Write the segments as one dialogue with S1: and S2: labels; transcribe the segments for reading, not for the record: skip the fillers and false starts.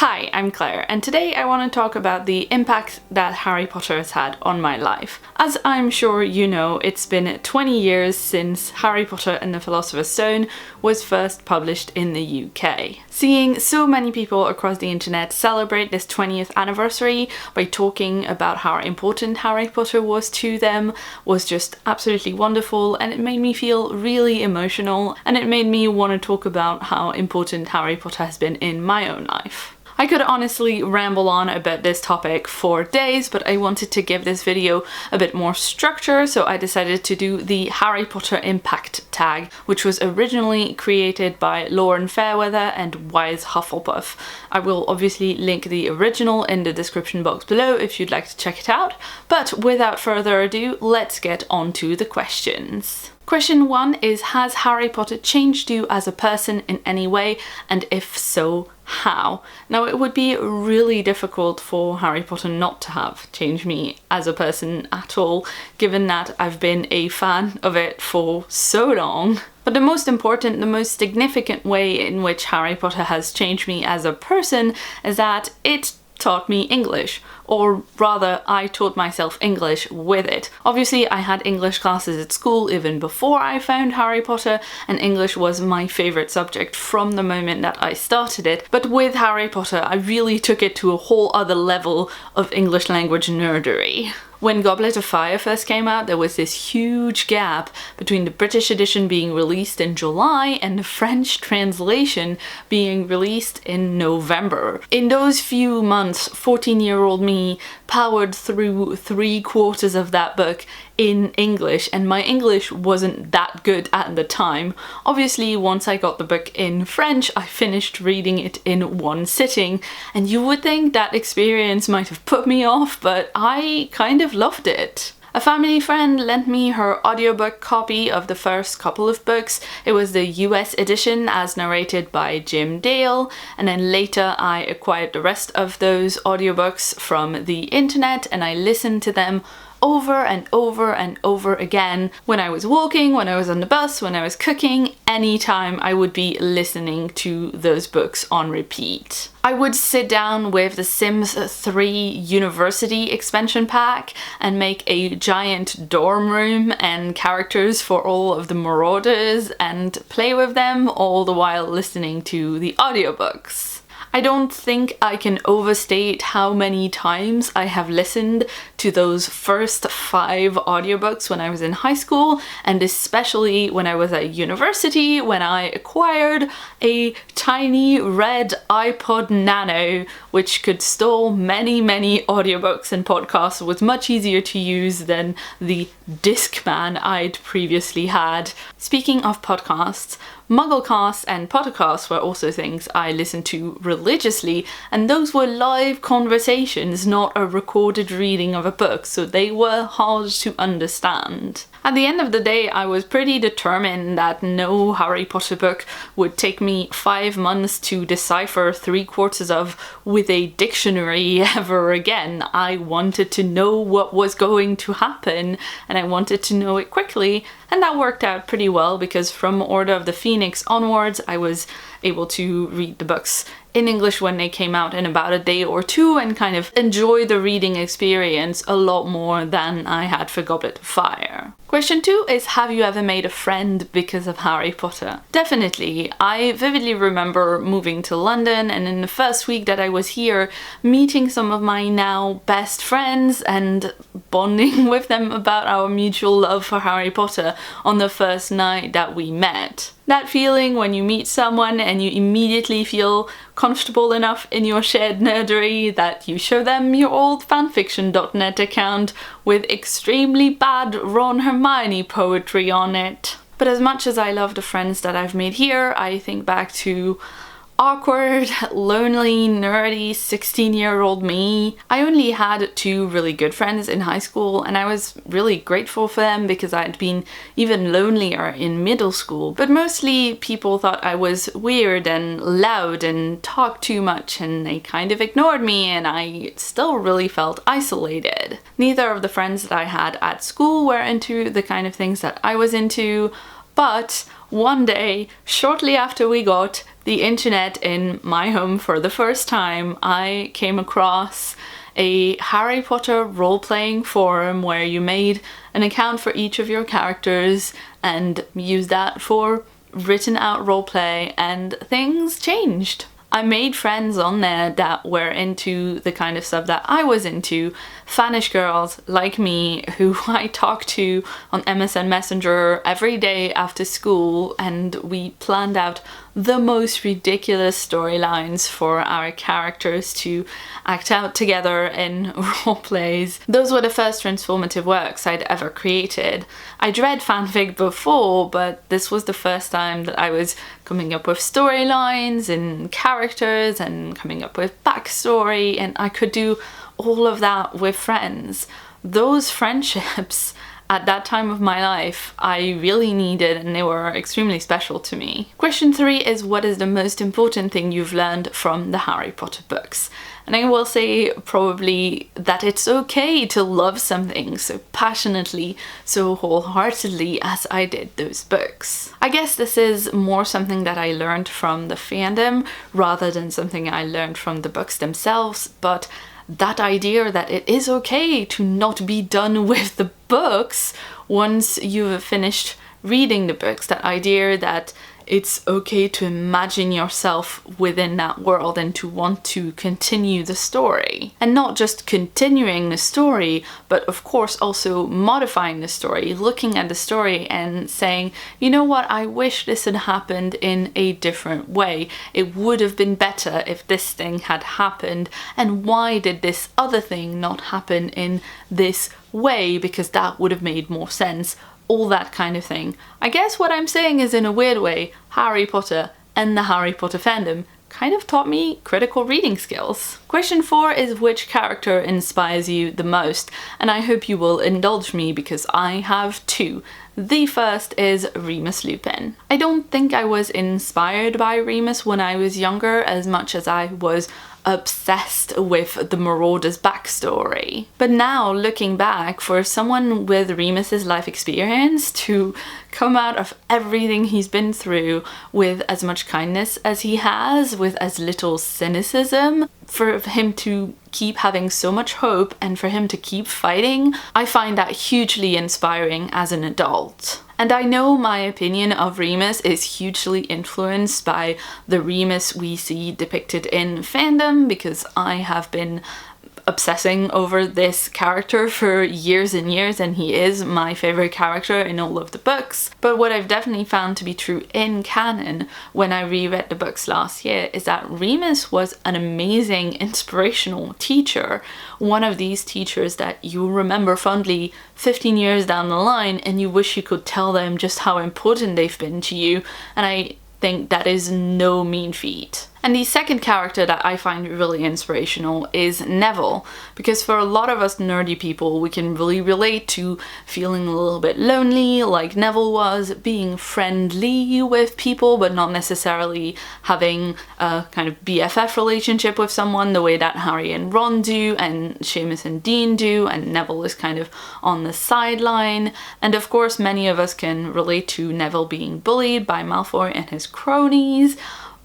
S1: Hi, I'm Claire, and today I want to talk about the impact that Harry Potter has had on my life. As I'm sure you know, it's been 20 years since Harry Potter and the Philosopher's Stone was first published in the UK. Seeing so many people across the internet celebrate this 20th anniversary by talking about how important Harry Potter was to them was just absolutely wonderful, and it made me feel really emotional, and it made me want to talk about how important Harry Potter has been in my own life. I could honestly ramble on about this topic for days, but I wanted to give this video a bit more structure, so I decided to do the Harry Potter Impact tag, which was originally created by Lauren Fairweather and Wise Hufflepuff. I will obviously link the original in the description box below if you'd like to check it out, but without further ado, let's get on to the questions. Question 1 is, has Harry Potter changed you as a person in any way, and if so, how? Now, it would be really difficult for Harry Potter not to have changed me as a person at all, given that I've been a fan of it for so long. But the most important, the most significant way in which Harry Potter has changed me as a person is that it taught me English, or rather I taught myself English with it. Obviously I had English classes at school even before I found Harry Potter, and English was my favourite subject from the moment that I started it, but with Harry Potter I really took it to a whole other level of English language nerdery. When Goblet of Fire first came out, there was this huge gap between the British edition being released in July and the French translation being released in November. In those few months, 14-year-old me powered through 3/4 of that book in English, and my English wasn't that good at the time. Obviously, once I got the book in French, I finished reading it in one sitting, and you would think that experience might have put me off, but I kind of loved it. A family friend lent me her audiobook copy of the first couple of books. It was the US edition as narrated by Jim Dale, and then later I acquired the rest of those audiobooks from the internet and I listened to them over and over and over again when I was walking, when I was on the bus, when I was cooking, anytime I would be listening to those books on repeat. I would sit down with the Sims 3 University expansion pack and make a giant dorm room and characters for all of the Marauders and play with them all the while listening to the audiobooks. I don't think I can overstate how many times I have listened to those first 5 audiobooks when I was in high school, and especially when I was at university, when I acquired a tiny red iPod Nano which could store many audiobooks and podcasts. It was much easier to use than the Discman I'd previously had. Speaking of podcasts, Mugglecast and Pottercast were also things I listened to religiously, and those were live conversations, not a recorded reading of a book, so they were hard to understand. At the end of the day, I was pretty determined that no Harry Potter book would take me 5 months to decipher 3/4 of with a dictionary ever again. I wanted to know what was going to happen, and I wanted to know it quickly, and that worked out pretty well because from Order of the Phoenix onwards, I was able to read the books in English when they came out in about a day or two and kind of enjoy the reading experience a lot more than I had for Goblet of Fire. Question 2 is, have you ever made a friend because of Harry Potter? Definitely. I vividly remember moving to London, and in the first week that I was here, meeting some of my now best friends and bonding with them about our mutual love for Harry Potter on the first night that we met. That feeling when you meet someone and you immediately feel comfortable enough in your shared nerdery that you show them your old fanfiction.net account with extremely bad Ron Hermione poetry on it. But as much as I love the friends that I've made here, I think back to awkward, lonely, nerdy 16-year-old me. I only had 2 really good friends in high school, and I was really grateful for them because I'd been even lonelier in middle school. But mostly people thought I was weird and loud and talked too much, and they kind of ignored me, and I still really felt isolated. Neither of the friends that I had at school were into the kind of things that I was into, But one day, shortly after we got the internet in my home for the first time, I came across a Harry Potter role-playing forum where you made an account for each of your characters and used that for written out roleplay, and things changed. I made friends on there that were into the kind of stuff that I was into, fanish girls like me who I talked to on MSN Messenger every day after school, and we planned out the most ridiculous storylines for our characters to act out together in roleplays. Those were the first transformative works I'd ever created. I'd read fanfic before, but this was the first time that I was coming up with storylines and characters and coming up with backstory, and I could do all of that with friends. Those friendships at that time of my life I really needed, and they were extremely special to me. Question 3 is, what is the most important thing you've learned from the Harry Potter books? And I will say probably that it's okay to love something so passionately, so wholeheartedly as I did those books. I guess this is more something that I learned from the fandom rather than something I learned from the books themselves, but that idea that it is okay to not be done with the books once you've finished reading the books, that idea that it's okay to imagine yourself within that world and to want to continue the story. And not just continuing the story, but of course also modifying the story, looking at the story and saying, you know what, I wish this had happened in a different way. It would have been better if this thing had happened, and why did this other thing not happen in this way, because that would have made more sense. All that kind of thing. I guess what I'm saying is, in a weird way, Harry Potter and the Harry Potter fandom kind of taught me critical reading skills. Question 4 is, which character inspires you the most? And I hope you will indulge me because I have two. The first is Remus Lupin. I don't think I was inspired by Remus when I was younger as much as I was obsessed with the Marauder's backstory. But now, looking back, for someone with Remus's life experience to come out of everything he's been through with as much kindness as he has, with as little cynicism, for him to keep having so much hope and for him to keep fighting, I find that hugely inspiring as an adult. And I know my opinion of Remus is hugely influenced by the Remus we see depicted in fandom, because I have been obsessing over this character for years and years, and he is my favorite character in all of the books. But what I've definitely found to be true in canon when I reread the books last year is that Remus was an amazing inspirational teacher. One of these teachers that you remember fondly 15 years down the line and you wish you could tell them just how important they've been to you, and I think that is no mean feat. And the second character that I find really inspirational is Neville, because for a lot of us nerdy people, we can really relate to feeling a little bit lonely like Neville was, being friendly with people but not necessarily having a kind of BFF relationship with someone the way that Harry and Ron do and Seamus and Dean do, and Neville is kind of on the sideline. And of course many of us can relate to Neville being bullied by Malfoy and his cronies,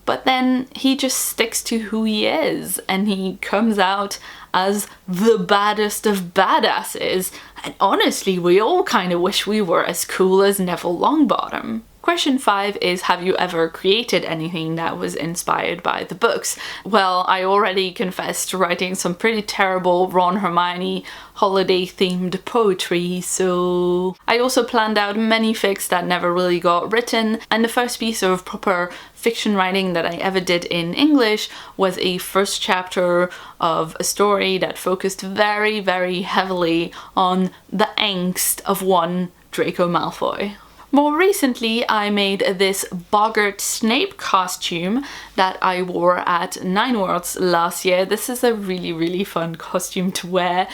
S1: but then he just sticks to who he is and he comes out as the baddest of badasses. And honestly, we all kind of wish we were as cool as Neville Longbottom. Question 5 is, have you ever created anything that was inspired by the books? Well, I already confessed to writing some pretty terrible Ron Hermione holiday themed poetry, so I also planned out many fics that never really got written, and the first piece of proper fiction writing that I ever did in English was a first chapter of a story that focused very, very heavily on the angst of one Draco Malfoy. More recently, I made this Boggart Snape costume that I wore at Nine Worlds last year. This is a really, really fun costume to wear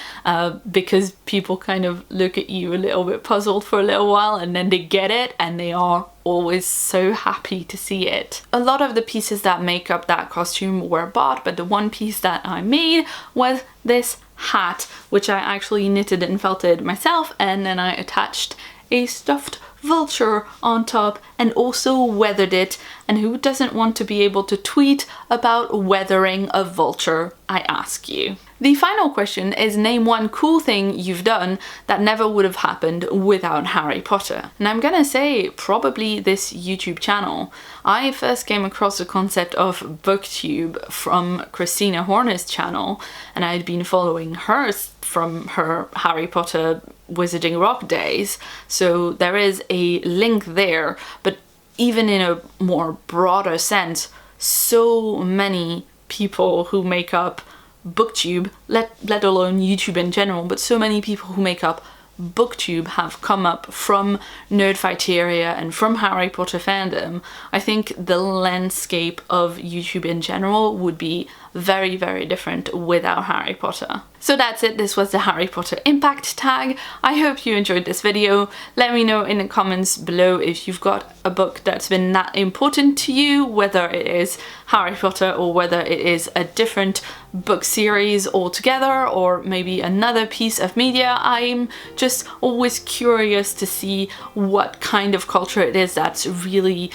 S1: because people kind of look at you a little bit puzzled for a little while and then they get it and they are always so happy to see it. A lot of the pieces that make up that costume were bought, but the one piece that I made was this hat, which I actually knitted and felted myself, and then I attached a stuffed vulture on top and also weathered it, and who doesn't want to be able to tweet about weathering a vulture, I ask you. The final question is, name one cool thing you've done that never would have happened without Harry Potter. And I'm gonna say probably this YouTube channel. I first came across the concept of booktube from Christina Horner's channel, and I had been following her from her Harry Potter Wizarding Rock days, so there is a link there. But even in a more broader sense, so many people who make up booktube, let alone YouTube in general, but so many people who make up booktube have come up from Nerdfighteria and from Harry Potter fandom. I think the landscape of YouTube in general would be very, very different without Harry Potter. So that's it, this was the Harry Potter impact tag. I hope you enjoyed this video. Let me know in the comments below if you've got a book that's been that important to you, whether it is Harry Potter or whether it is a different book series altogether, or maybe another piece of media. I'm just always curious to see what kind of culture it is that's really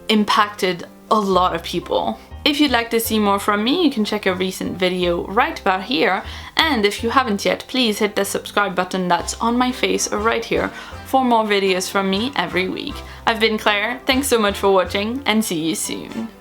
S1: impacted a lot of people. If you'd like to see more from me, you can check a recent video right about here, and if you haven't yet, please hit the subscribe button that's on my face right here for more videos from me every week. I've been Claire, thanks so much for watching, and see you soon.